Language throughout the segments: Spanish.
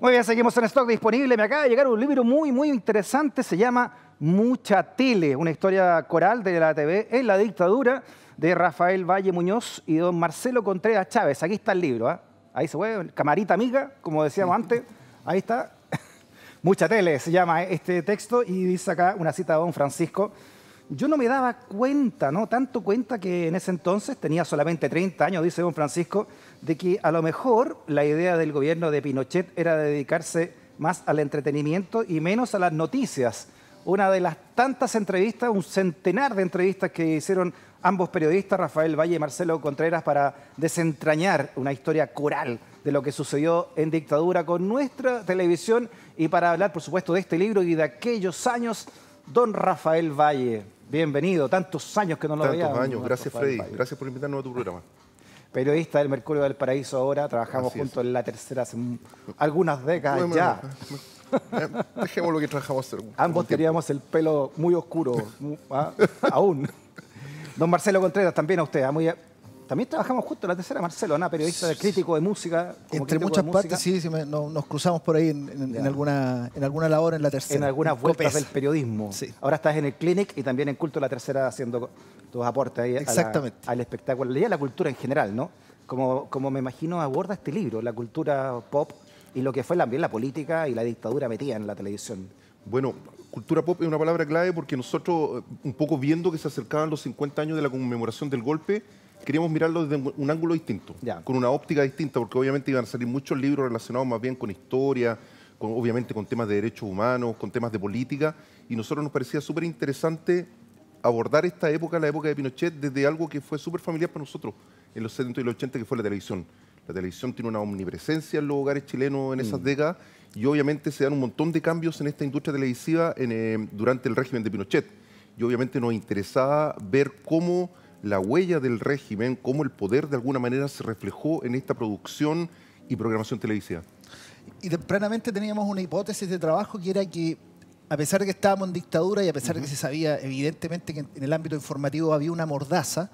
Muy bien, seguimos en stock disponible. Me acaba de llegar un libro muy interesante. Se llama Mucha Tele, una historia coral de la TV en la dictadura, de Rafael Valle Muñoz y don Marcelo Contreras Chávez. Aquí está el libro, ¿eh? Ahí se ve, camarita amiga, como decíamos antes. Ahí está. Mucha Tele se llama este texto y dice acá una cita de don Francisco. Yo no me daba cuenta, ¿no? Tanto cuenta que en ese entonces, tenía solamente 30 años, dice don Francisco, de que a lo mejor la idea del gobierno de Pinochet era dedicarse más al entretenimiento y menos a las noticias. Una de las tantas entrevistas, un centenar de entrevistas que hicieron ambos periodistas, Rafael Valle y Marcelo Contreras, para desentrañar una historia coral de lo que sucedió en dictadura con nuestra televisión y para hablar, por supuesto, de este libro y de aquellos años. Don Rafael Valle, bienvenido. Tantos años que no lo veíamos. Tantos años. Gracias, Freddy. Gracias por invitarnos a tu programa. Periodista del Mercurio del Paraíso ahora. Trabajamos juntos en La Tercera hace algunas décadas ya. Dejemos lo que trabajamos hacer. Ambos teníamos el pelo muy oscuro, aún. Don Marcelo Contreras, también a usted. También trabajamos juntos en La Tercera, Marcelo, ¿no? Periodista, crítico de música. Entre muchas partes, sí, nos cruzamos por ahí en alguna labor en La Tercera. En algunas vueltas del periodismo. Sí. Ahora estás en el Clinic y también en Culto La Tercera haciendo tus aportes ahí al espectáculo. Leía la cultura en general, ¿no? Como me imagino aborda este libro, la cultura pop y lo que fue también la política y la dictadura metida en la televisión. Bueno, cultura pop es una palabra clave porque nosotros, un poco viendo que se acercaban los 50 años de la conmemoración del golpe, queríamos mirarlo desde un ángulo distinto, con una óptica distinta, porque obviamente iban a salir muchos libros relacionados más bien con historia, obviamente con temas de derechos humanos, con temas de política, y a nosotros nos parecía súper interesante abordar esta época, la época de Pinochet, desde algo que fue súper familiar para nosotros en los 70 y los 80, que fue la televisión. La televisión tiene una omnipresencia en los hogares chilenos en esas décadas, y obviamente se dan un montón de cambios en esta industria televisiva durante el régimen de Pinochet. Y obviamente nos interesaba ver cómo la huella del régimen, cómo el poder de alguna manera se reflejó en esta producción y programación televisiva. Y tempranamente teníamos una hipótesis de trabajo que era que, a pesar de que estábamos en dictadura y a pesar de que se sabía evidentemente que en el ámbito informativo había una mordaza,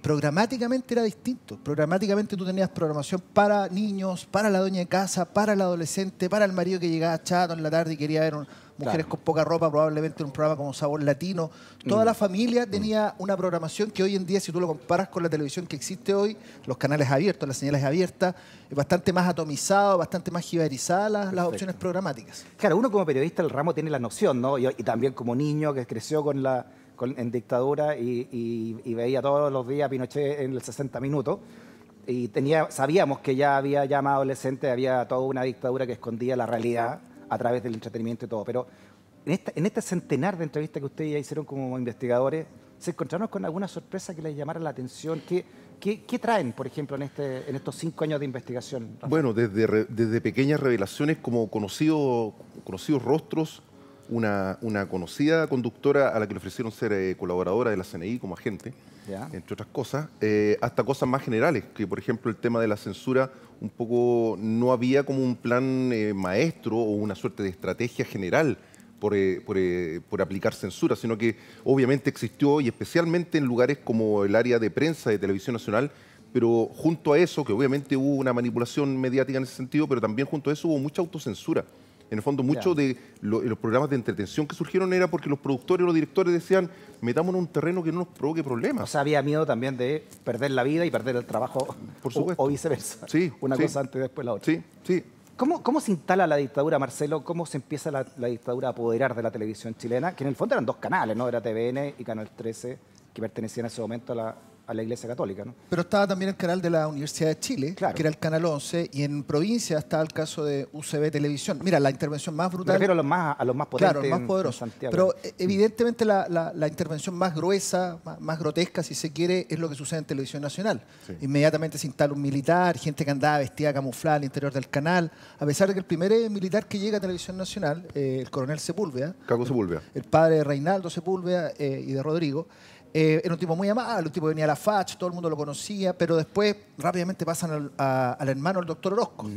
programáticamente era distinto. Programáticamente tú tenías programación para niños, para la dueña de casa, para el adolescente, para el marido que llegaba chato en la tarde y quería ver mujeres con poca ropa, probablemente en un programa como Sabor Latino. Toda la familia tenía una programación que hoy en día, si tú lo comparas con la televisión que existe hoy, los canales abiertos, las señales abiertas, es bastante más atomizado, bastante más jibarizada las opciones programáticas. Claro, uno como periodista del ramo tiene la noción, ¿no? Y también como niño que creció en dictadura y veía todos los días a Pinochet en el 60 minutos. Y sabíamos que ya había más adolescentes, había toda una dictadura que escondía la realidad a través del entretenimiento y todo. Pero en este centenar de entrevistas que ustedes ya hicieron como investigadores, ¿se encontraron con alguna sorpresa que les llamara la atención? ¿Qué traen, por ejemplo, en estos 5 años de investigación, Rafael? Bueno, desde pequeñas revelaciones como conocidos rostros, una conocida conductora a la que le ofrecieron ser colaboradora de la CNI como agente, entre otras cosas, hasta cosas más generales, que por ejemplo el tema de la censura, un poco no había como un plan maestro o una suerte de estrategia general por aplicar censura, sino que obviamente existió, y especialmente en lugares como el área de prensa de Televisión Nacional, pero junto a eso, que obviamente hubo una manipulación mediática en ese sentido, pero también junto a eso hubo mucha autocensura. En el fondo, muchos de los programas de entretención que surgieron era porque los productores o los directores decían, metámonos en un terreno que no nos provoque problemas. O sea, había miedo también de perder la vida y perder el trabajo, por supuesto, o viceversa. Sí, una cosa antes y después la otra. Sí, sí. ¿Cómo se instala la dictadura, Marcelo? ¿Cómo se empieza la dictadura a apoderar de la televisión chilena? Que en el fondo eran 2 canales, ¿no? Era TVN y Canal 13, que pertenecían en ese momento a la Iglesia Católica, ¿no? Pero estaba también el canal de la Universidad de Chile, claro, que era el Canal 11, y en provincia estaba el caso de UCB Televisión. Mira, la intervención más brutal... Me refiero a los más potentes, claro, los más poderosos. en Santiago. Pero evidentemente la intervención más gruesa, más grotesca, si se quiere, es lo que sucede en Televisión Nacional. Sí. Inmediatamente se instala un militar, gente que andaba vestida camuflada al interior del canal, a pesar de que el primer militar que llega a Televisión Nacional, el coronel Sepúlveda, Caco Sepúlveda, el padre de Reinaldo Sepúlveda y de Rodrigo, Era un tipo muy amable, un tipo que venía a la FACH, todo el mundo lo conocía, pero después rápidamente pasan al hermano, el doctor Orozco.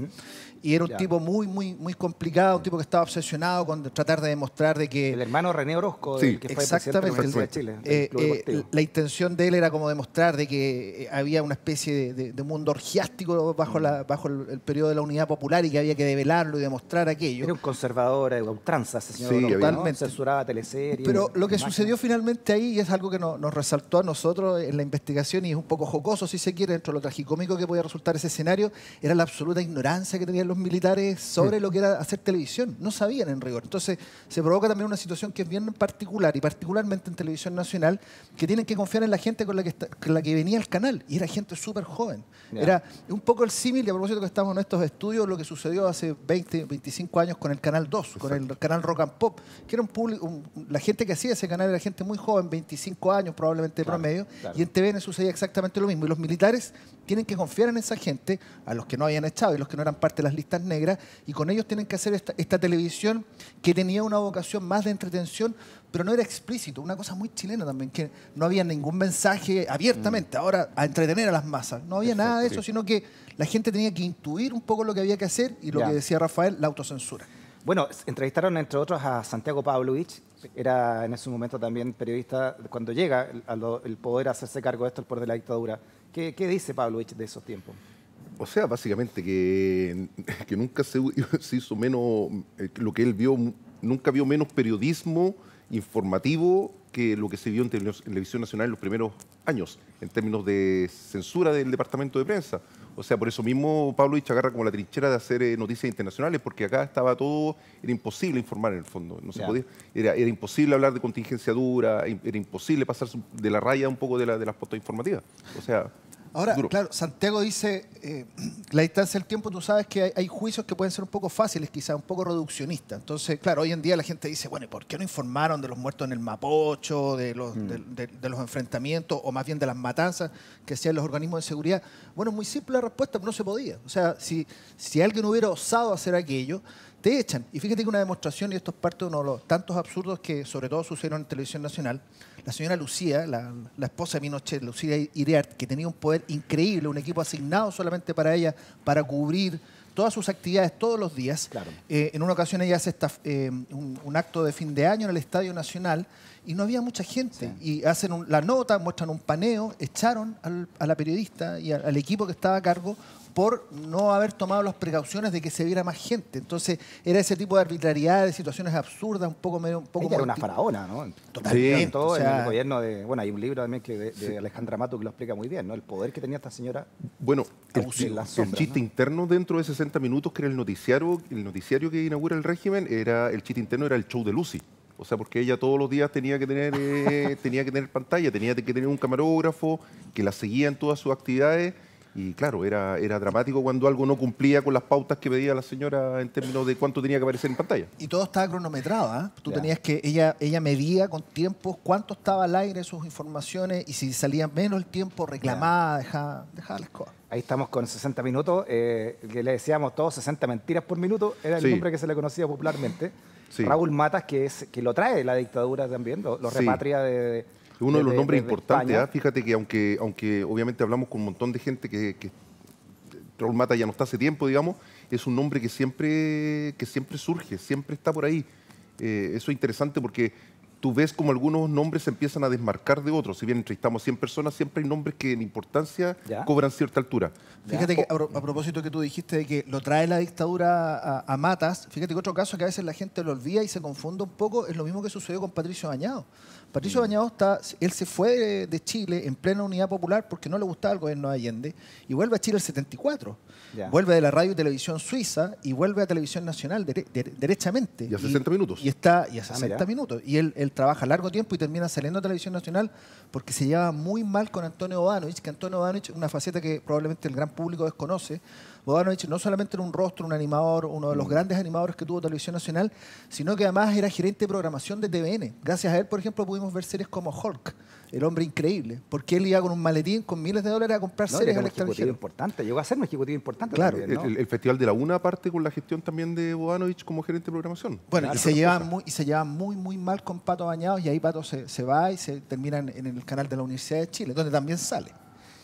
Y era un tipo muy complicado, un tipo que estaba obsesionado con tratar de demostrar de que... El hermano René Orozco, sí, el que fue presidente de la Universidad de Chile. La intención de él era como demostrar de que había una especie de mundo orgiástico bajo el periodo de la Unidad Popular y que había que develarlo y demostrar aquello. Era un conservador, ultranza ese señor. Sí, totalmente. ¿no? Censuraba teleseries. Pero lo que sucedió finalmente ahí, y es algo que nos resaltó a nosotros en la investigación, y es un poco jocoso si se quiere, dentro de lo tragicómico que podía resultar ese escenario, era la absoluta ignorancia que tenían los militares sobre lo que era hacer televisión. No sabían en rigor. Entonces se provoca también una situación que es bien particular, y particularmente en televisión nacional, que tienen que confiar en la gente con la que venía el canal, y era gente súper joven. Era un poco el símil, y a propósito que estamos en estos estudios, lo que sucedió hace 20, 25 años con el Canal 2, Exacto. con el canal Rock and Pop, que era un público, la gente que hacía ese canal era gente muy joven, 25 años probablemente de promedio, y en TVN sucedía exactamente lo mismo. Y los militares tienen que confiar en esa gente, a los que no habían echado y los que no eran parte de las listas negras, y con ellos tienen que hacer esta televisión que tenía una vocación más de entretención, pero no era explícito, una cosa muy chilena también, que no había ningún mensaje abiertamente, ahora a entretener a las masas, no había nada de eso, sino que la gente tenía que intuir un poco lo que había que hacer, y lo que decía Rafael, la autocensura. Bueno, entrevistaron entre otros a Santiago Pavlovich, era en ese momento también periodista, cuando llega el poder hacerse cargo de esto, el poder de la dictadura. ¿Qué dice Pavlovich de esos tiempos? O sea, básicamente que nunca se hizo menos, lo que él vio, nunca vio menos periodismo informativo que lo que se vio en Televisión Nacional en los primeros años, en términos de censura del departamento de prensa. O sea, por eso mismo Pavlovich agarra como la trinchera de hacer noticias internacionales, porque acá estaba todo, era imposible informar en el fondo, no se podía, era imposible hablar de contingencia dura, era imposible pasar de la raya un poco de las pautas informativas. O sea, ahora, claro, Santiago dice, la distancia del tiempo, tú sabes que hay juicios que pueden ser un poco fáciles, quizás un poco reduccionistas. Entonces, claro, hoy en día la gente dice, bueno, ¿y por qué no informaron de los muertos en el Mapocho, de los enfrentamientos, o más bien de las matanzas que hacían los organismos de seguridad? Bueno, es muy simple la respuesta, no se podía. O sea, si alguien hubiera osado hacer aquello, te echan. Y fíjate que una demostración, y esto es parte de uno de los tantos absurdos que sobre todo sucedieron en Televisión Nacional, la señora Lucía, la esposa de Pinochet, Lucía Iriart, que tenía un poder increíble, un equipo asignado solamente para ella, para cubrir todas sus actividades todos los días. Claro. En una ocasión ella hace un acto de fin de año en el Estadio Nacional y no había mucha gente. Sí. Y hacen la nota, muestran un paneo, echaron a la periodista y al equipo que estaba a cargo por no haber tomado las precauciones de que se viera más gente. Entonces, era ese tipo de arbitrariedad, de situaciones absurdas, un poco Ella era una faraona, ¿no? Totalmente. Sí. Todo, o sea, en el gobierno de... Bueno, hay un libro también de Alejandra Mato que lo explica muy bien, ¿no? El poder que tenía esta señora. Bueno, el chiste interno dentro de 60 minutos, que era el noticiario que inaugura el régimen, el chiste interno era el show de Lucy. O sea, porque ella todos los días tenía que tener pantalla, tenía que tener un camarógrafo que la seguía en todas sus actividades. Y claro, era dramático cuando algo no cumplía con las pautas que pedía la señora en términos de cuánto tenía que aparecer en pantalla. Y todo estaba cronometrado, ¿eh? Tú tenías que, ella medía con tiempos cuánto estaba al aire sus informaciones, y si salía menos el tiempo reclamaba, dejaba las cosas. Ahí estamos con 60 minutos, que le decíamos todos 60 mentiras por minuto, era el nombre que se le conocía popularmente. Sí. Raúl Matas, que lo trae la dictadura también, lo repatria de uno de los nombres importantes, ¿eh? Fíjate que aunque obviamente hablamos con un montón de gente que Raúl Matas ya no está hace tiempo, digamos, es un nombre que siempre surge, siempre está por ahí. Eso es interesante porque tú ves como algunos nombres se empiezan a desmarcar de otros. Si bien entrevistamos 100 personas, siempre hay nombres que en importancia cobran cierta altura. Fíjate que a propósito que tú dijiste de que lo trae la dictadura a Matas, fíjate que otro caso que a veces la gente lo olvida y se confunde un poco, es lo mismo que sucedió con Patricio Bañado. Patricio Bañado él se fue de Chile en plena Unidad Popular porque no le gustaba el gobierno de Allende, y vuelve a Chile el 74. Vuelve de la radio y televisión suiza y vuelve a Televisión Nacional derechamente. Y a 60 minutos. Y a 60 minutos. Y él trabaja largo tiempo y termina saliendo a Televisión Nacional porque se lleva muy mal con Antonio Bodanovich, que Antonio Bodanovich, una faceta que probablemente el gran público desconoce, Bodanovich no solamente era un rostro, un animador, uno de los grandes animadores que tuvo Televisión Nacional, sino que además era gerente de programación de TVN. Gracias a él, por ejemplo, pudimos ver series como Hulk, El Hombre Increíble, porque él iba con un maletín con miles de dólares a comprar series al extranjero. Importante, llegó a ser un ejecutivo importante. Claro. También, ¿no? El Festival de la UNA parte con la gestión también de Bodanovich como gerente de programación. Bueno, claro, y se llevan muy mal con Pato Bañados, y ahí Pato se va y se termina en el canal de la Universidad de Chile, donde también sale.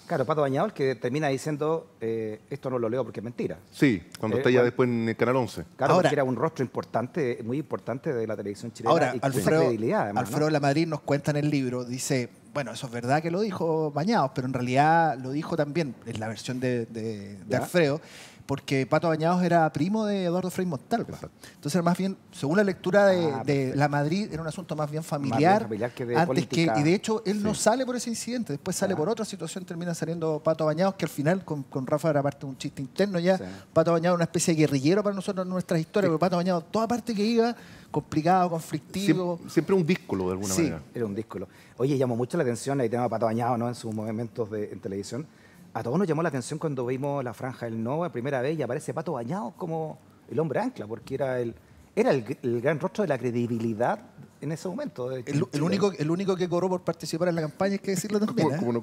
Claro, Pato Bañados, que termina diciendo, esto no lo leo porque es mentira. Sí, cuando está ya después en el Canal 11. Claro, porque era un rostro importante, muy importante de la televisión chilena. Ahora, y Alfredo Lamadrid nos cuenta en el libro, dice, bueno, eso es verdad que lo dijo Bañados, pero en realidad lo dijo también, en la versión de Alfredo, porque Pato Bañados era primo de Eduardo Frei Montalva. Entonces, era más bien, según la lectura de Lamadrid, era un asunto más bien familiar, que de política. Y de hecho, él no sale por ese incidente, después sale por otra situación, termina saliendo Pato Bañados, que al final, con Rafa era parte de un chiste interno ya. Sí. Pato Bañados era una especie de guerrillero para nosotros en nuestras historias, porque Pato Bañados, toda parte que iba, complicado, conflictivo. Siempre un díscolo, de alguna manera. Era un díscolo. Oye, llamó mucho la atención el tema de Pato Bañados, ¿no? En sus momentos en televisión. A todos nos llamó la atención cuando vimos La Franja del No la primera vez y aparece Pato Bañados como el hombre ancla, porque era el gran rostro de la credibilidad en ese momento. El único que cobró por participar en la campaña, hay que decirlo también.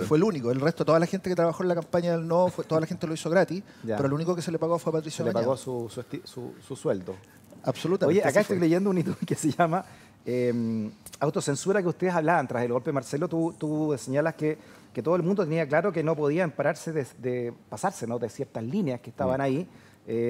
Fue el único. El resto, toda la gente que trabajó en la campaña del No, toda la gente lo hizo gratis, pero el único que se le pagó fue a Patricio Bañados. Le pagó su sueldo. Absolutamente. Oye, acá estoy leyendo un hito que se llama autocensura, que ustedes hablaban tras el golpe. Marcelo, tú señalas que todo el mundo tenía claro que no podían pasarse ¿no? de ciertas líneas que estaban ahí.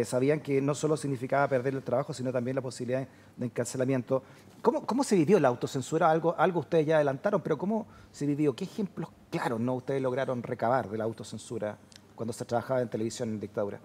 Sabían que no solo significaba perder el trabajo, sino también la posibilidad de encarcelamiento. ¿Cómo se vivió la autocensura? Algo ustedes ya adelantaron, pero ¿cómo se vivió? ¿Qué ejemplos claros no ustedes lograron recabar de la autocensura cuando se trabajaba en televisión en dictadura?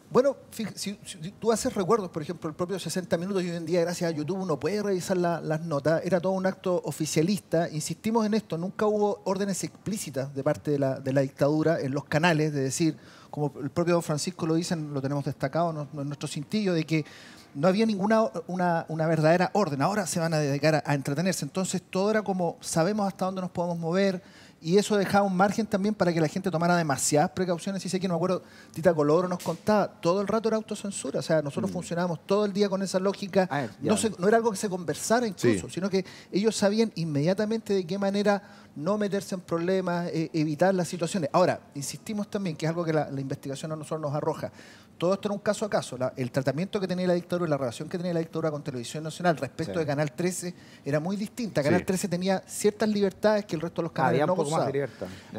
Bueno, si tú haces recuerdos, por ejemplo, el propio 60 Minutos, y hoy en día, gracias a YouTube, uno puede revisar las notas, era todo un acto oficialista. Insistimos en esto, nunca hubo órdenes explícitas de parte de la dictadura en los canales, de decir, como el propio don Francisco lo dicen, lo tenemos destacado en nuestro cintillo, de que no había ninguna una verdadera orden. Ahora se van a dedicar a entretenerse. Entonces todo era como, sabemos hasta dónde nos podemos mover, y eso dejaba un margen también para que la gente tomara demasiadas precauciones. Y sé que no me acuerdo, Tita Colodro nos contaba, todo el rato era autocensura. O sea, nosotros funcionábamos todo el día con esa lógica. No era algo que se conversara incluso, sino que ellos sabían inmediatamente de qué manera no meterse en problemas, evitar las situaciones. Ahora, insistimos también, que es algo que la investigación a nosotros nos arroja. Todo esto era un caso a caso. El tratamiento que tenía la dictadura y la relación que tenía la dictadura con Televisión Nacional respecto de Canal 13 era muy distinta. Canal 13 tenía ciertas libertades que el resto de los canales no gozaban.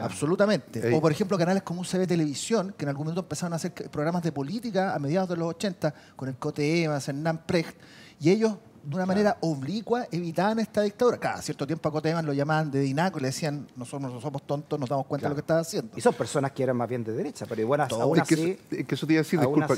Absolutamente. O, por ejemplo, canales como UCB Televisión, que en algún momento empezaron a hacer programas de política a mediados de los 80, con el Cote Evans, Hernán Precht, y ellos, de una manera oblicua, evitaban esta dictadura. Cada cierto tiempo a Cote Evans lo llamaban de dinaco y le decían, nosotros no somos tontos, nos damos cuenta de lo que estaba haciendo. Y son personas que eran más bien de derecha, pero igual aún así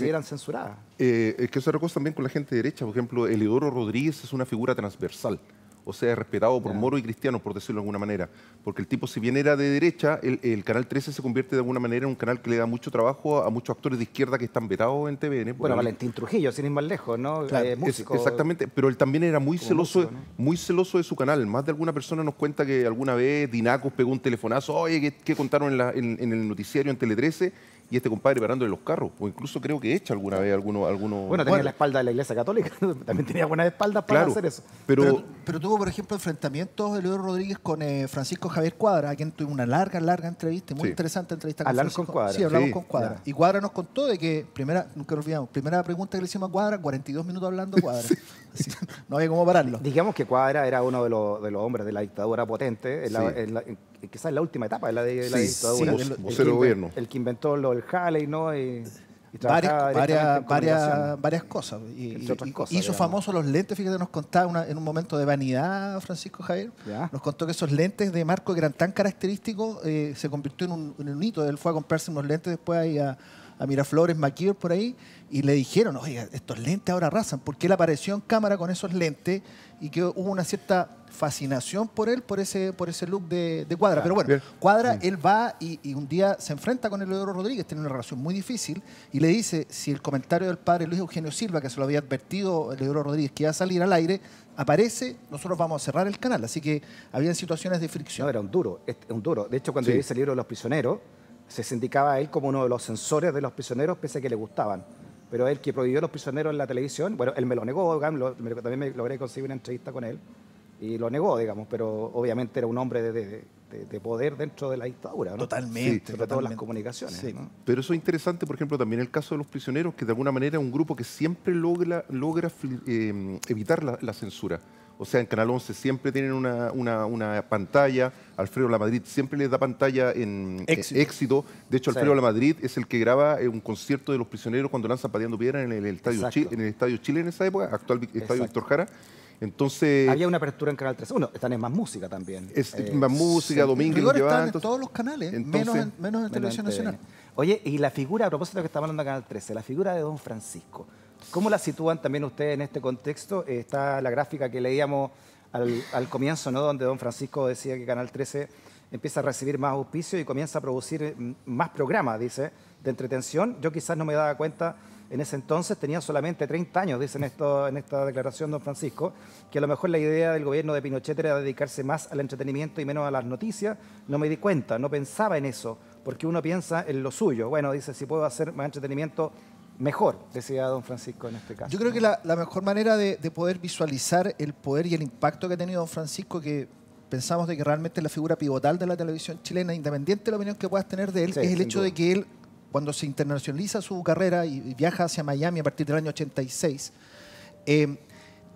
eran censuradas. Es que eso era cosa también con la gente de derecha. Por ejemplo, Eliodoro Rodríguez es una figura transversal. O sea, respetado por Moro y cristianos, por decirlo de alguna manera. Porque el tipo, si bien era de derecha, el Canal 13 se convierte de alguna manera en un canal que le da mucho trabajo a muchos actores de izquierda que están vetados en TVN. Bueno, Valentín Trujillo, sin ir más lejos, ¿no? Músico. Exactamente, pero él también era muy celoso, músico, ¿no? Muy celoso de su canal. Más de alguna persona nos cuenta que alguna vez Dinacos pegó un telefonazo, oye, ¿qué contaron en el noticiario en Tele 13? Y este compadre parándole los carros, o incluso creo que echa alguna vez alguno. Bueno, tenía la espalda de la Iglesia Católica, también tenía buenas espaldas para hacer eso. Pero tuvo, por ejemplo, enfrentamientos de Eliodoro Rodríguez con Francisco Javier Cuadra, a quien tuvimos una larga entrevista, muy interesante entrevista con Francisco. Con Cuadra. Sí, hablamos con Cuadra. Y Cuadra nos contó de que, nunca lo olvidamos, primera pregunta que le hicimos a Cuadra, 42 minutos hablando Cuadra. Así, no había cómo pararlo. Digamos que Cuadra era uno de los hombres de la dictadura potente, quizás en la última etapa de la dictadura. Vocero gobierno. El que inventó lo del Halley, ¿no? Y varias cosas. Y hizo famosos los lentes. Fíjate, nos contaba en un momento de vanidad, Francisco Javier, nos contó que esos lentes de marco que eran tan característicos se convirtió en un hito. Él fue a comprarse unos lentes después ahí a Miraflores, Maquis, por ahí, y le dijeron, oiga, estos lentes ahora arrasan, porque él apareció en cámara con esos lentes y que hubo una cierta fascinación por él, por ese look de Cuadra. Pero bueno, Cuadra, él va y un día se enfrenta con Eliodoro Rodríguez, tiene una relación muy difícil, y le dice, si el comentario del padre Luis Eugenio Silva, que se lo había advertido Eliodoro Rodríguez, que iba a salir al aire, aparece, nosotros vamos a cerrar el canal. Así que habían situaciones de fricción. No, era un duro. De hecho, cuando dice el libro de los prisioneros, se sindicaba a él como uno de los censores de Los Prisioneros, pese a que le gustaban. Pero él que prohibió Los Prisioneros en la televisión, bueno, él me lo negó, también me logré conseguir una entrevista con él, y lo negó, digamos, pero obviamente era un hombre de poder dentro de la dictadura, ¿no? Totalmente. Sobre todo las comunicaciones. Sí. ¿no? Pero eso es interesante, por ejemplo, también el caso de Los Prisioneros, que de alguna manera es un grupo que siempre logra evitar la censura. O sea, en Canal 11 siempre tienen una pantalla. Alfredo Lamadrid siempre les da pantalla en éxito. De hecho, Alfredo Lamadrid es el que graba un concierto de Los Prisioneros cuando lanzan Pateando Piedra en el Estadio Chile en esa época, actual Estadio Víctor Jara. Entonces, había una apertura en Canal 13. Están en Más Música también. Más Música, Domingo. Están en todos los canales, menos en Televisión Nacional. Oye, y la figura, a propósito de que estamos hablando de Canal 13, la figura de Don Francisco, ¿cómo la sitúan también ustedes en este contexto? Está la gráfica que leíamos al comienzo, ¿no? Donde Don Francisco decía que Canal 13 empieza a recibir más auspicio y comienza a producir más programas, dice, de entretención. Yo quizás no me daba cuenta en ese entonces, tenía solamente 30 años, dicen en esta declaración Don Francisco, que a lo mejor la idea del gobierno de Pinochet era dedicarse más al entretenimiento y menos a las noticias. No me di cuenta, no pensaba en eso, porque uno piensa en lo suyo. Bueno, dice, si puedo hacer más entretenimiento, mejor, decía Don Francisco en este caso. Yo creo que la mejor manera de poder visualizar el poder y el impacto que ha tenido Don Francisco, que pensamos de que realmente es la figura pivotal de la televisión chilena, independiente de la opinión que puedas tener de él, es el hecho de que él, cuando se internacionaliza su carrera y viaja hacia Miami a partir del año 86,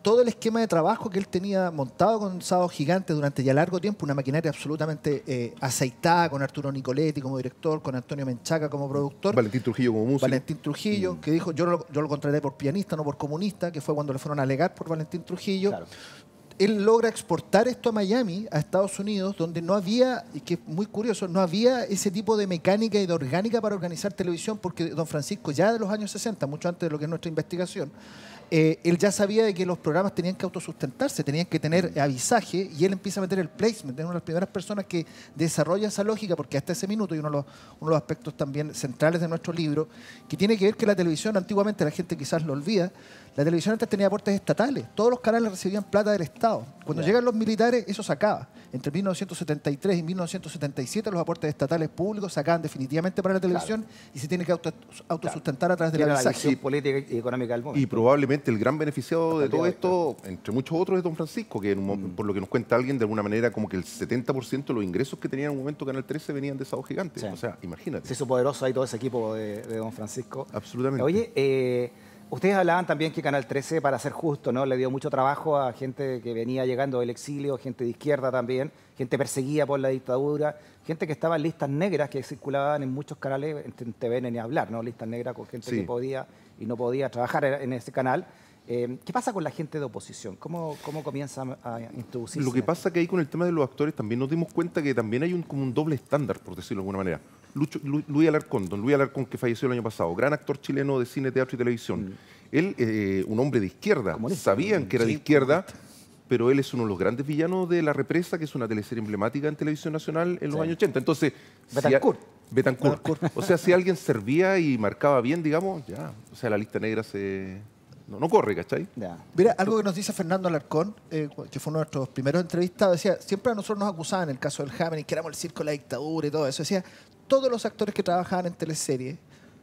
todo el esquema de trabajo que él tenía montado con Sábado Gigante durante ya largo tiempo, una maquinaria absolutamente aceitada, con Arturo Nicoletti como director, con Antonio Menchaca como productor. Valentín Trujillo como músico. Valentín Trujillo, que dijo, yo lo contraté por pianista, no por comunista, que fue cuando le fueron a alegar por Valentín Trujillo. Claro. Él logra exportar esto a Miami, a Estados Unidos, donde no había, y que es muy curioso, no había ese tipo de mecánica y de orgánica para organizar televisión, porque Don Francisco ya de los años 60, mucho antes de lo que es nuestra investigación, él ya sabía de que los programas tenían que autosustentarse, tenían que tener avisaje, y él empieza a meter el placement. Es una de las primeras personas que desarrolla esa lógica, porque hasta ese minuto, y uno de los aspectos también centrales de nuestro libro, que tiene que ver que la televisión, antiguamente la gente quizás lo olvida, la televisión antes tenía aportes estatales. Todos los canales recibían plata del Estado. Cuando llegan los militares, eso se acaba. Entre 1973 y 1977 los aportes estatales públicos se acaban definitivamente para la televisión y se tiene que autosustentar a través de la visión política y económica del momento. Y probablemente el gran beneficiado de todo esto, entre muchos otros, es Don Francisco, que por lo que nos cuenta alguien, de alguna manera, como que el 70% de los ingresos que tenía en un momento Canal 13 venían de Sábado Gigante. Sí. O sea, imagínate. Se hizo poderoso ahí todo ese equipo de Don Francisco. Absolutamente. Oye, ustedes hablaban también que Canal 13, para ser justo, ¿no?, le dio mucho trabajo a gente que venía llegando del exilio, gente de izquierda también, gente perseguida por la dictadura, gente que estaba en listas negras que circulaban en muchos canales, en TVN ni hablar, ¿no? Listas negras con gente que podía y no podía trabajar en ese canal. ¿Qué pasa con la gente de oposición? ¿Cómo comienza a introducirse? Lo que pasa que ahí con el tema de los actores también nos dimos cuenta que también hay como un doble estándar, por decirlo de alguna manera. Luis Alarcón, don Luis Alarcón, que falleció el año pasado, gran actor chileno de cine, teatro y televisión. Él, un hombre de izquierda, sabían que era de izquierda, pero él es uno de los grandes villanos de La Represa, que es una teleserie emblemática en Televisión Nacional en los años 80. Entonces, Betancourt. O sea, si alguien servía y marcaba bien, digamos, ya, o sea, la lista negra no corre, ¿cachai? Ya. Mira, algo que nos dice Fernando Alarcón, que fue uno de nuestros primeros entrevistados, decía, siempre a nosotros nos acusaban, en el caso del Happening, que éramos el circo de la dictadura y todo eso, decía, todos los actores que trabajaban en teleseries,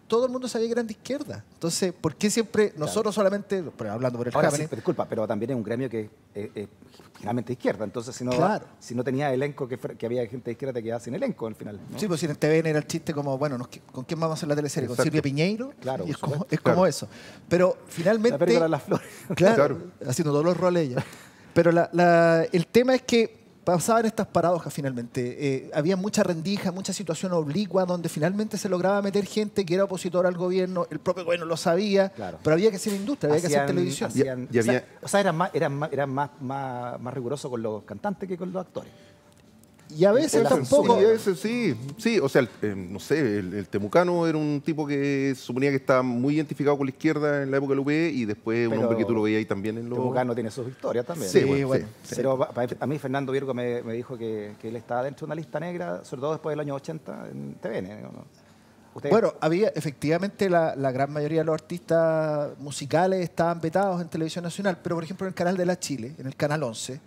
todo el mundo sabía que eran de izquierda. Entonces, ¿por qué siempre nosotros solamente, hablando por el Happening? Sí, disculpa, pero también es un gremio que es finalmente de izquierda. Entonces, si no tenía elenco, que había gente de izquierda, te quedabas sin elenco al final, ¿no? Sí, pues si en el TVN era el chiste como, bueno, ¿con quién vamos a hacer la teleserie? ¿Con Silvia Piñeiro? Claro. Y es como eso. Pero finalmente... La película de las flores. Claro, haciendo todos los roles ella. Pero el tema es que pasaban estas paradojas finalmente. Había mucha rendija, mucha situación oblicua donde finalmente se lograba meter gente que era opositora al gobierno, el propio gobierno lo sabía, pero había que hacer industria, había que hacer televisión. Eran más rigurosos con los cantantes que con los actores. Y a veces tampoco... Sí, o sea, no sé, el temucano era un tipo que suponía que estaba muy identificado con la izquierda en la época del UPE y después un hombre que tú lo veías ahí también en los... El temucano tiene sus victorias también. Sí, bueno. Pero a mí Fernando Virgo me dijo que él estaba dentro de una lista negra, sobre todo después del año 80 en TVN, ¿no? Bueno, había efectivamente la gran mayoría de los artistas musicales estaban vetados en Televisión Nacional, pero por ejemplo en el canal de la Chile, en el canal 11,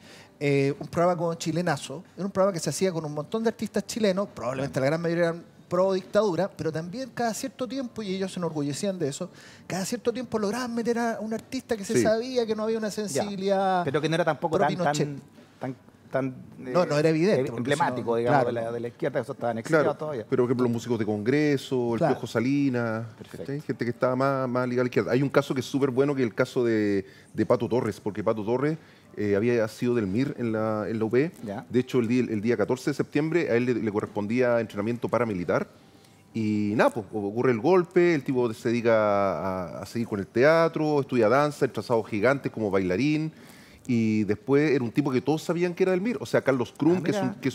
un programa como Chilenazo, era un programa que se hacía con un montón de artistas chilenos, probablemente la gran mayoría eran pro dictadura, pero también cada cierto tiempo, y ellos se enorgullecían de eso, cada cierto tiempo lograban meter a un artista que se sabía que no había una sensibilidad. Pero que no era tampoco no era evidente. Emblemático, digamos, de la izquierda, eso estaban exiliados todavía. Pero por ejemplo, los músicos de Congreso, el Piojo Salinas, gente que estaba más ligada a la izquierda. Hay un caso que es súper bueno, que es el caso de Pato Torres, porque Pato Torres había sido del MIR en la UP. De hecho, el día 14 de septiembre a él le correspondía entrenamiento paramilitar. Y nada, pues ocurre el golpe, el tipo se dedica a seguir con el teatro, estudia danza, el trazado gigante como bailarín. Y después era un tipo que todos sabían que era del MIR. O sea, Carlos Krum, que es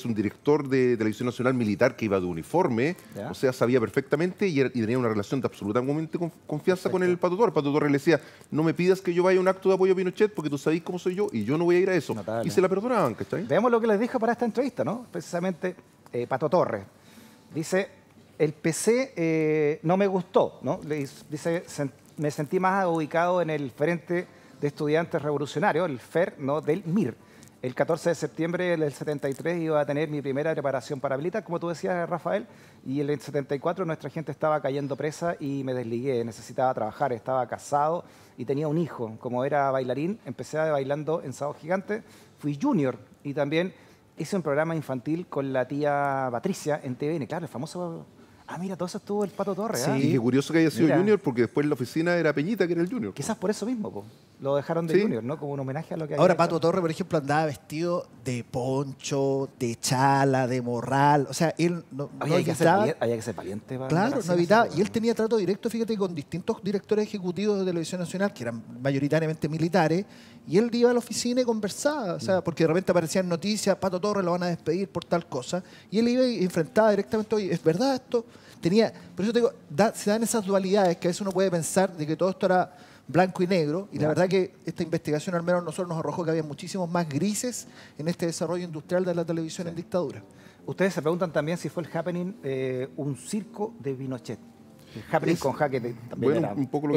un director de Televisión Nacional Militar que iba de uniforme, o sea, sabía perfectamente y tenía una relación de absolutamente confianza con el Pato Torres. Pato Torres le decía, no me pidas que yo vaya a un acto de apoyo a Pinochet porque tú sabés cómo soy yo y yo no voy a ir a eso. Notable. Y se la perdonaban, ¿cachai? Veamos lo que les dijo para esta entrevista, ¿no? Precisamente Pato Torres. Dice, el PC no me gustó, ¿no? Dice, me sentí más ubicado en el frente de estudiantes revolucionarios, el FER, ¿no? Del MIR. El 14 de septiembre del 73 iba a tener mi primera preparación paramilitar, como tú decías, Rafael, y en el 74 nuestra gente estaba cayendo presa y me desligué, necesitaba trabajar, estaba casado y tenía un hijo. Como era bailarín, empecé bailando en Sábado Gigante, fui junior y también hice un programa infantil con la tía Patricia en TVN, claro, el famoso... Ah, mira, todo eso estuvo el Pato Torres. Sí, y qué curioso que haya sido junior, porque después en la oficina era Peñita, que era el junior. Quizás por eso mismo, po. Lo dejaron de junior, ¿no? Como un homenaje a lo que había Ahora, Pato Torres, por ejemplo, andaba vestido de poncho, de chala, de morral. O sea, él no había que ser valiente. Claro, no evitaba. Y él tenía trato directo, fíjate, con distintos directores ejecutivos de Televisión Nacional, que eran mayoritariamente militares, y él iba a la oficina y conversaba. O sea, porque de repente aparecían noticias, Pato Torres lo van a despedir por tal cosa. Y él iba y enfrentaba directamente, oye, ¿es verdad esto? Por eso te digo, se dan esas dualidades que a veces uno puede pensar de que todo esto era blanco y negro, y la verdad que esta investigación al menos nosotros nos arrojó que había muchísimos más grises en este desarrollo industrial de la televisión en dictadura. Ustedes se preguntan también si fue el Happening un circo de Pinochet. El Happening con Jaque también era, un poco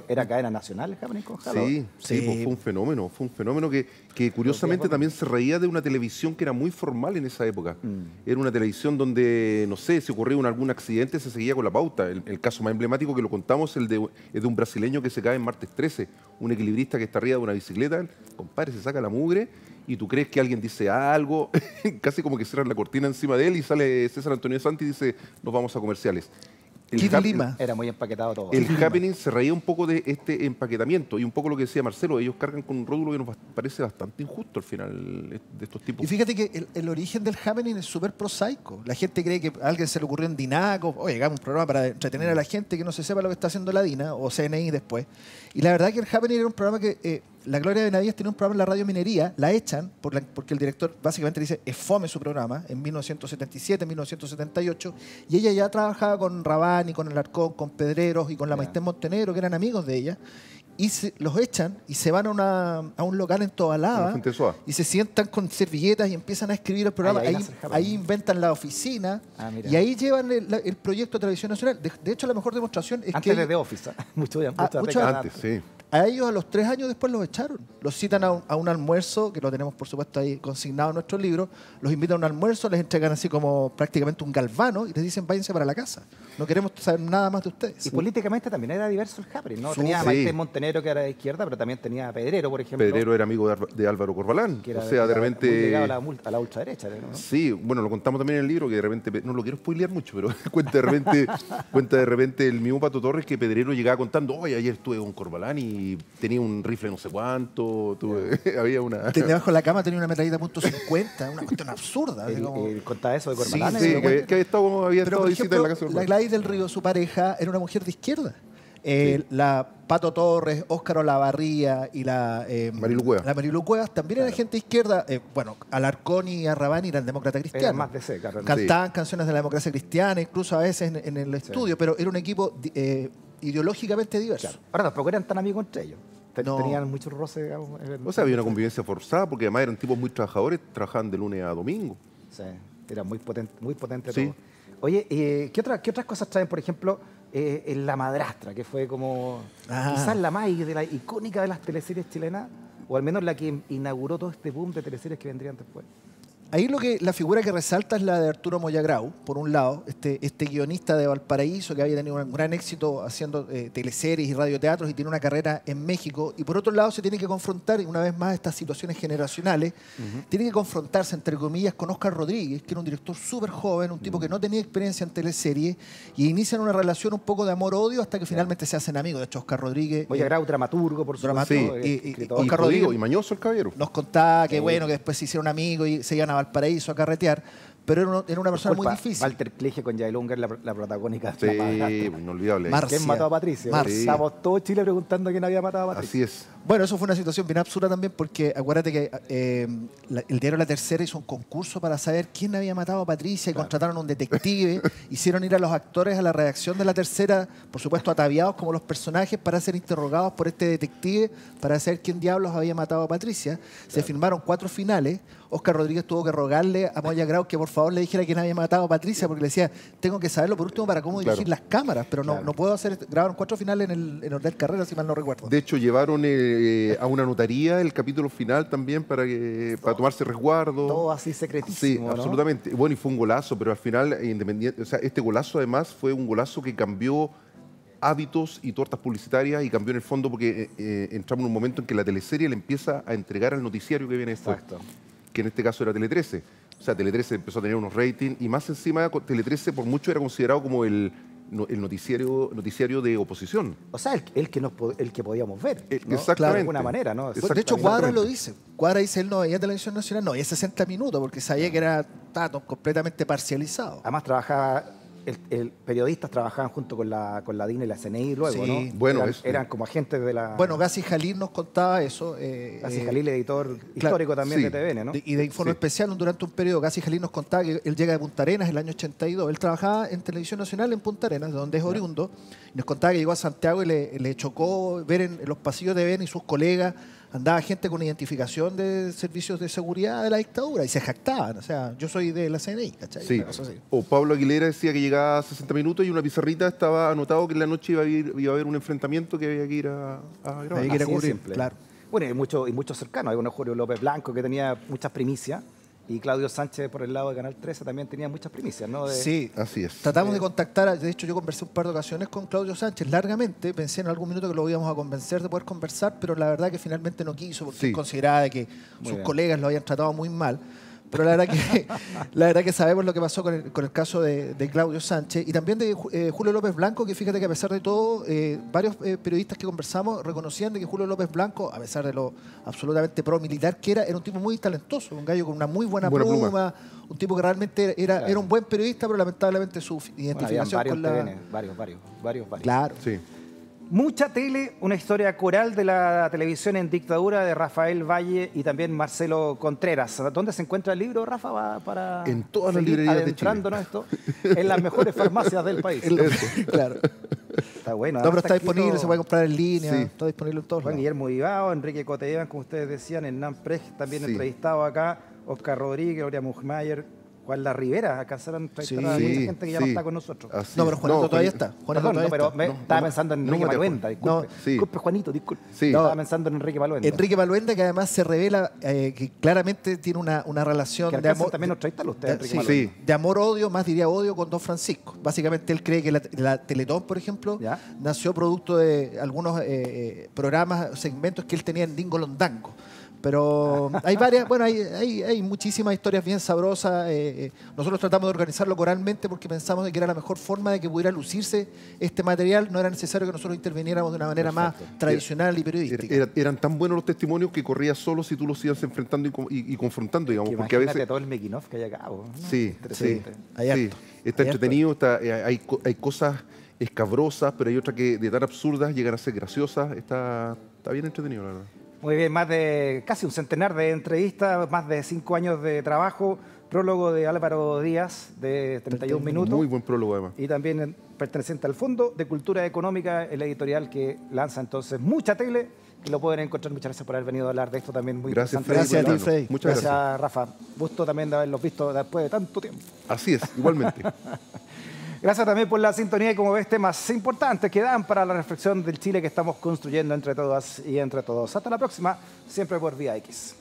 era cadena nacional el Happening con Jaque. Sí, pues fue un fenómeno que curiosamente también se reía de una televisión que era muy formal en esa época. Era una televisión donde, no sé, si ocurría algún accidente se seguía con la pauta. El caso más emblemático que lo contamos es de un brasileño que se cae en martes 13, un equilibrista que está arriba de una bicicleta, compadre, se saca la mugre y tú crees que alguien dice algo, casi como que cierran la cortina encima de él y sale César Antonio Santi y dice, nos vamos a comerciales. Era muy empaquetado todo. El Happening se reía un poco de este empaquetamiento y un poco lo que decía Marcelo, ellos cargan con un rótulo que nos parece bastante injusto al final de estos tipos. Y fíjate que el origen del Happening es súper prosaico. La gente cree que a alguien se le ocurrió en Dinaco, oye, hagamos un programa para entretener a la gente que no se sepa lo que está haciendo la DINA o CNI después. Y la verdad que el Happening era un programa que... la Gloria Benavides tenía un programa en la radio Minería, la echan porque el director básicamente dice es fome su programa, en 1977, 1978, y ella ya trabajaba con Rabani, con Alarcón, con Pedreros y con la Maesté Montenegro, que eran amigos de ella, y los echan y se van a un local en Tobalaba y se sientan con servilletas y empiezan a escribir el programa. Ahí inventan la oficina y ahí llevan el proyecto de Televisión Nacional. De hecho, la mejor demostración es antes que... de The Office, mucho antes, sí. A ellos a los 3 años después los echaron. Los citan a un almuerzo, que lo tenemos por supuesto ahí consignado en nuestro libro. Los invitan a un almuerzo, les entregan así como prácticamente un galvano y les dicen váyanse para la casa. No queremos saber nada más de ustedes. Y políticamente también era diverso el Happening, ¿no? Tenía a Maite Montenegro, que era de izquierda, pero también tenía a Pedrero, por ejemplo. Pedrero era amigo de Álvaro Corbalán. O sea, de repente... Muy ligado a la ultraderecha, ¿no? Sí, bueno, lo contamos también en el libro, que de repente, no lo quiero spoilear mucho, pero cuenta de repente el mismo Pato Torres que Pedrero llegaba contando, oye, ayer estuve con Corbalán y tenía un rifle no sé cuánto, había una... Debajo de la cama tenía una metralleta .50, una cuestión absurda. Contaba eso de Corbalán. Sí, que había estado visita en la casa de la Gladys del Río, su pareja, era una mujer de izquierda. La Pato Torres, Óscar Olavarría y la Marilu Cuevas también eran gente de izquierda. Bueno, Alarcón y Arrabani eran demócratas cristianos. Eran más de seca. Cantaban canciones de la democracia cristiana, incluso a veces en el estudio, pero era un equipo ideológicamente diverso. Claro. Ahora tampoco eran tan amigos entre ellos. Tenían muchos roces, digamos. O sea, había una convivencia forzada porque además eran tipos muy trabajadores, trabajaban de lunes a domingo. Sí, era muy potente todo. Oye, ¿qué otras cosas traen, por ejemplo, en La Madrastra, que fue como quizás la más icónica de las teleseries chilenas, o al menos la que inauguró todo este boom de teleseries que vendrían después? Ahí la figura que resalta es la de Arturo Moyagrau, por un lado, este guionista de Valparaíso que había tenido un gran éxito haciendo teleseries y radioteatros y tiene una carrera en México. Y por otro lado se tiene que confrontar, y una vez más, estas situaciones generacionales, tiene que confrontarse, entre comillas, con Óscar Rodríguez, que era un director súper joven, un tipo que no tenía experiencia en teleseries, y inician una relación un poco de amor-odio hasta que finalmente se hacen amigos. De hecho, Óscar Rodríguez... Moyagrau, dramaturgo, por supuesto. Y Óscar Rodríguez, y mañoso el caballero. Nos contaba que, bueno, que después se hicieron amigos y se iban a Valparaíso a carretear, pero era una persona muy difícil. Walter Klige con Yael Unger, la protagónica. Sí, inolvidable. ¿Quién mató a Patricia? Estamos todo Chile preguntando quién había matado a Patricia. Así es. Bueno, eso fue una situación bien absurda también porque acuérdate que el diario La Tercera hizo un concurso para saber quién había matado a Patricia y contrataron a un detective, hicieron ir a los actores a la redacción de La Tercera, por supuesto ataviados como los personajes, para ser interrogados por este detective para saber quién diablos había matado a Patricia. Se firmaron 4 finales. Óscar Rodríguez tuvo que rogarle a Moyagrau que por favor le dijera quién había matado a Patricia, porque le decía, tengo que saberlo por último para cómo dirigir las cámaras, pero no puedo hacer... Grabaron 4 finales en el Hotel Carrera, si mal no recuerdo. De hecho, llevaron a una notaría el capítulo final también para tomarse resguardo. Todo así secretísimo, Sí, absolutamente. Bueno, y fue un golazo, pero al final, independiente, o sea, este golazo además fue un golazo que cambió hábitos y tortas publicitarias y cambió en el fondo porque entramos en un momento en que la teleserie le empieza a entregar al noticiario que viene después. Exacto. Que en este caso era Tele 13. O sea, Tele 13 empezó a tener unos ratings y más encima Tele 13 por mucho era considerado como el noticiario de oposición. O sea, el que podíamos ver, ¿no? Exactamente. Claro, de alguna manera, ¿no? De hecho, Cuadra lo dice. Cuadra dice, él no veía Televisión Nacional, no veía 60 minutos porque sabía que estaba completamente parcializado. Además trabajaba... periodistas trabajaban junto con la DIN y la CNI luego, ¿no? Bueno, eran como agentes de la... Bueno, Gassi Jalil nos contaba eso. Gassi Jalil, editor histórico también de TVN, ¿no? Y de Informe Especial, durante un periodo, Gassi Jalil nos contaba que él llega de Punta Arenas el año 82. Él trabajaba en Televisión Nacional en Punta Arenas, de donde es oriundo. Y nos contaba que llegó a Santiago y le chocó ver en los pasillos de TVN y sus colegas andaba gente con identificación de servicios de seguridad de la dictadura y se jactaban. O sea, yo soy de la CNI, ¿cachai? Sí. O Pablo Aguilera decía que llegaba a 60 minutos y en una pizarrita estaba anotado que en la noche iba a haber un enfrentamiento que había que ir a grabar. Había que ir a cubrir, claro. Bueno, y muchos cercanos. Hay uno Julio López Blanco que tenía muchas primicias. Y Claudio Sánchez, por el lado de Canal 13, también tenía muchas primicias, ¿no? Sí, así es. Tratamos de contactar, de hecho yo conversé un par de ocasiones con Claudio Sánchez largamente, pensé en algún minuto que lo íbamos a convencer de poder conversar, pero la verdad que finalmente no quiso, porque él consideraba que sus colegas lo habían tratado muy mal. Pero la verdad que sabemos lo que pasó con el caso de Claudio Sánchez y también de Julio López Blanco, que fíjate que a pesar de todo, varios periodistas que conversamos reconocían de que Julio López Blanco, a pesar de lo absolutamente pro-militar que era un tipo muy talentoso, un gallo con una muy buena pluma, un tipo que realmente era un buen periodista, pero lamentablemente su identificación con la... Varios. Claro. Sí. Mucha tele, una historia coral de la televisión en dictadura de Rafael Valle y también Marcelo Contreras. ¿Dónde se encuentra el libro, Rafa? Para en todas las librerías de Chile. Esto, en las mejores farmacias del país. Claro. Está bueno. No, pero está disponible, se puede comprar en línea, está disponible en todos Juan lados. Guillermo Ibao, Enrique Coteban, como ustedes decían, Hernán Prech, también entrevistado acá, Óscar Rodríguez, Gloria Muchmayer, Juan La Rivera, alcanzaron a entrevistar a mucha gente que ya no está con nosotros. No, pero Juanito todavía está. Estaba pensando en Enrique Paluenda, disculpe Juanito, disculpe. Estaba pensando en Enrique Paluenda. Enrique Paluenda, que además se revela que claramente tiene una relación de amor. También nos trae usted, Enrique de amor-odio, más diría odio, con Don Francisco. Básicamente él cree que la Teletón, por ejemplo, nació producto de algunos programas, segmentos que él tenía en Dingo Londango. Pero hay varias, bueno, hay muchísimas historias bien sabrosas. Nosotros tratamos de organizarlo coralmente porque pensamos de que era la mejor forma de que pudiera lucirse este material. No era necesario que nosotros interviniéramos de una manera más tradicional y periodística. Eran tan buenos los testimonios que corría solo si tú los ibas enfrentando y confrontando, digamos. Porque a veces todo el making of que hay acá, ¿no? Sí. Está entretenido, hay cosas escabrosas, pero hay otras que de tan absurdas llegan a ser graciosas. Está bien entretenido, la verdad. Muy bien, más de casi un centenar de entrevistas, más de 5 años de trabajo, prólogo de Álvaro Díaz de 31 minutos. Muy buen prólogo además. Y también perteneciente al Fondo de Cultura Económica, el editorial que lanza entonces Mucha Tele, que lo pueden encontrar. Muchas gracias por haber venido a hablar de esto también. Muy interesante. Gracias a ti, Freddy. Muchas gracias, Rafa. Gusto también de haberlos visto después de tanto tiempo. Así es, igualmente. Gracias también por la sintonía y como ves temas importantes que dan para la reflexión del Chile que estamos construyendo entre todas y entre todos. Hasta la próxima, siempre por Vía X.